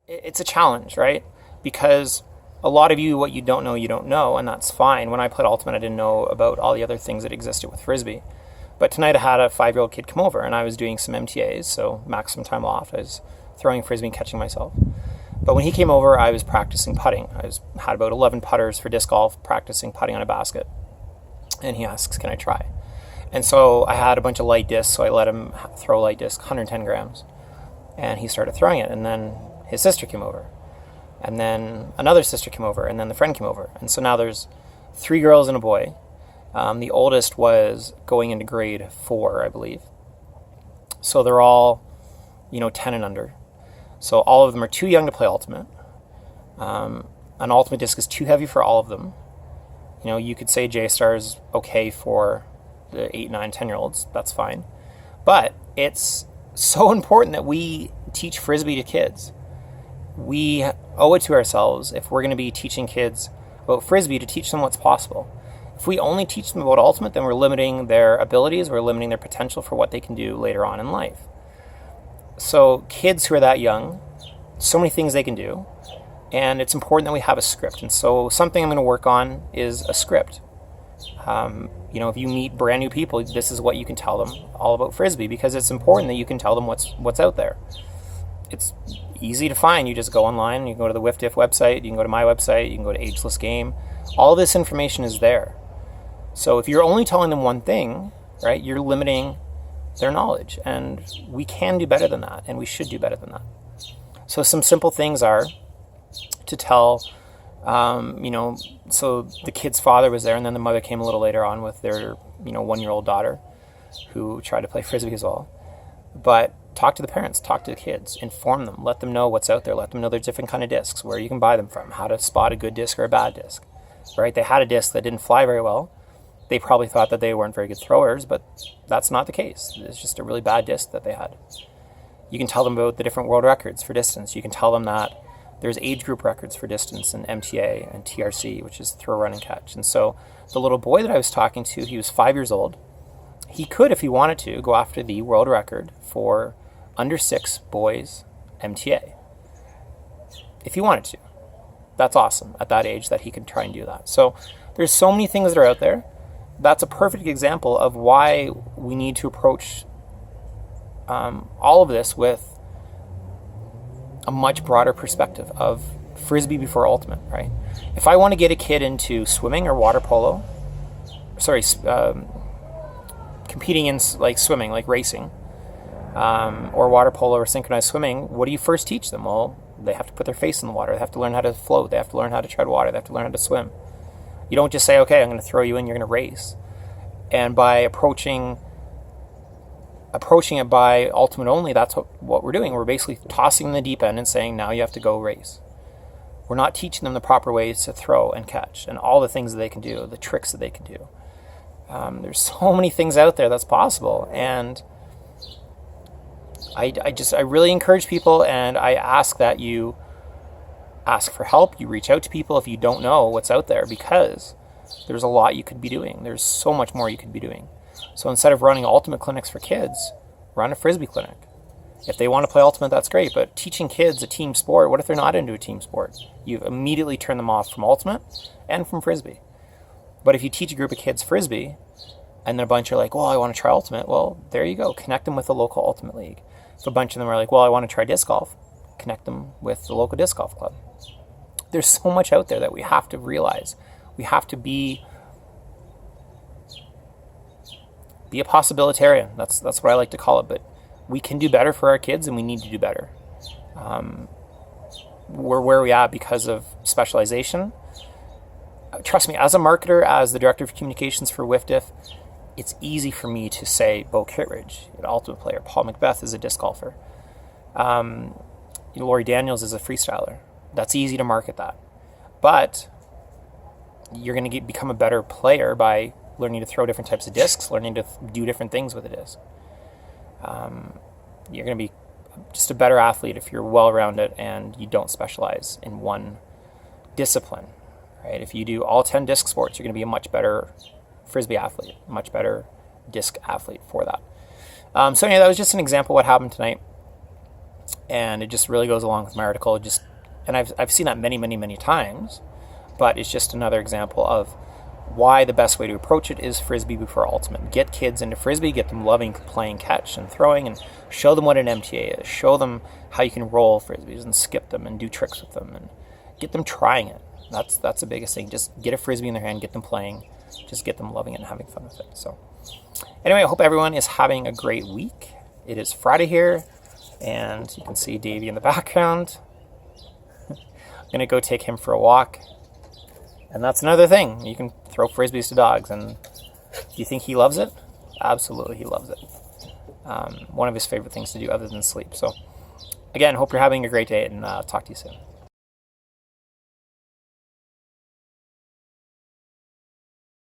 it's a challenge, right? Because a lot of you, what you don't know, and that's fine. When I played Ultimate, I didn't know about all the other things that existed with Frisbee. But tonight I had a 5-year-old kid come over and I was doing some MTAs, so maximum time off. I was throwing Frisbee and catching myself. But when he came over, I was practicing putting. Had about 11 putters for disc golf, practicing putting on a basket. And he asks, can I try? And so I had a bunch of light discs, so I let him throw light disc, 110 grams. And he started throwing it, and then his sister came over. And then another sister came over, and then the friend came over. And so now there's 3 girls and a boy. The oldest was going into grade 4, I believe. So they're all, 10 and under. So all of them are too young to play Ultimate. An Ultimate disc is too heavy for all of them. You could say J-Star is okay for the 8, 9, 10-year-olds. That's fine. But it's so important that we teach Frisbee to kids. We owe it to ourselves, if we're going to be teaching kids about Frisbee, to teach them what's possible. If we only teach them about Ultimate, then we're limiting their abilities, we're limiting their potential for what they can do later on in life. So kids who are that young, so many things they can do, and it's important that we have a script. And so something I'm going to work on is a script. If you meet brand new people, this is what you can tell them all about Frisbee, because it's important that you can tell them what's out there. It's easy to find. You just go online, you can go to the WIFDIF website, you can go to my website, you can go to Ageless Game. All this information is there. So if you're only telling them one thing, right, you're limiting their knowledge. And we can do better than that, and we should do better than that. So some simple things are to tell, so the kid's father was there, and then the mother came a little later on with their, 1-year-old daughter who tried to play Frisbee as well. But talk to the parents, talk to the kids, inform them, let them know what's out there, let them know there's different kind of discs, where you can buy them from, how to spot a good disc or a bad disc, right? They had a disc that didn't fly very well. They probably thought that they weren't very good throwers, but that's not the case. It's just a really bad disc that they had. You can tell them about the different world records for distance. You can tell them that there's age group records for distance in MTA and TRC, which is throw, run, and catch. And so the little boy that I was talking to, he was 5 years old. He could, if he wanted to, go after the world record for under 6 boys MTA. If he wanted to. That's awesome at that age that he could try and do that. So there's so many things that are out there. That's a perfect example of why we need to approach all of this with a much broader perspective of Frisbee before Ultimate, right? If I want to get a kid into swimming or water polo, competing in like swimming, like racing, or water polo or synchronized swimming, what do you first teach them? Well, they have to put their face in the water. They have to learn how to float. They have to learn how to tread water. They have to learn how to swim. You don't just say, okay, I'm going to throw you in, you're going to race. And by approaching it by Ultimate only, that's what we're doing. We're basically tossing them in the deep end and saying, now you have to go race. We're not teaching them the proper ways to throw and catch and all the things that they can do, the tricks that they can do. There's so many things out there that's possible. And I really encourage people, and I ask that you ask for help. You reach out to people if you don't know what's out there, because there's a lot you could be doing. There's so much more you could be doing. So instead of running Ultimate clinics for kids, run a Frisbee clinic. If they want to play Ultimate, that's great, but teaching kids a team sport, what if they're not into a team sport? You've immediately turned them off from Ultimate and from Frisbee. But if you teach a group of kids Frisbee, and then a bunch are like, well, I want to try Ultimate, well, there you go. Connect them with the local Ultimate League. If a bunch of them are like, well, I want to try disc golf, connect them with the local disc golf club. There's so much out there that we have to realize. We have to be a possibilitarian. That's what I like to call it. But we can do better for our kids, and we need to do better. We're where we are because of specialization. Trust me, as a marketer, as the director of communications for WIFDIF, it's easy for me to say Bo Kittredge, an Ultimate player. Paul Macbeth is a disc golfer. Laurie Daniels is a freestyler. That's easy to market that. But you're going to become a better player by learning to throw different types of discs, learning to do different things with a disc. You're going to be just a better athlete if you're well-rounded and you don't specialize in one discipline, right? If you do all 10 disc sports, you're going to be a much better Frisbee athlete, a much better disc athlete for that. So anyway, that was just an example of what happened tonight. And it just really goes along with my article. And I've seen that many, many, many times, but it's just another example of why the best way to approach it is Frisbee before Ultimate. Get kids into Frisbee, get them loving playing catch and throwing, and show them what an MTA is. Show them how you can roll Frisbees and skip them and do tricks with them, and get them trying it. That's the biggest thing. Just get a Frisbee in their hand, get them playing, just get them loving it and having fun with it. So anyway, I hope everyone is having a great week. It is Friday here, and you can see Davey in the background. I'm going to go take him for a walk. And that's another thing. You can throw Frisbees to dogs. And do you think he loves it? Absolutely, he loves it. One of his favorite things to do other than sleep. So, again, hope you're having a great day, and talk to you soon.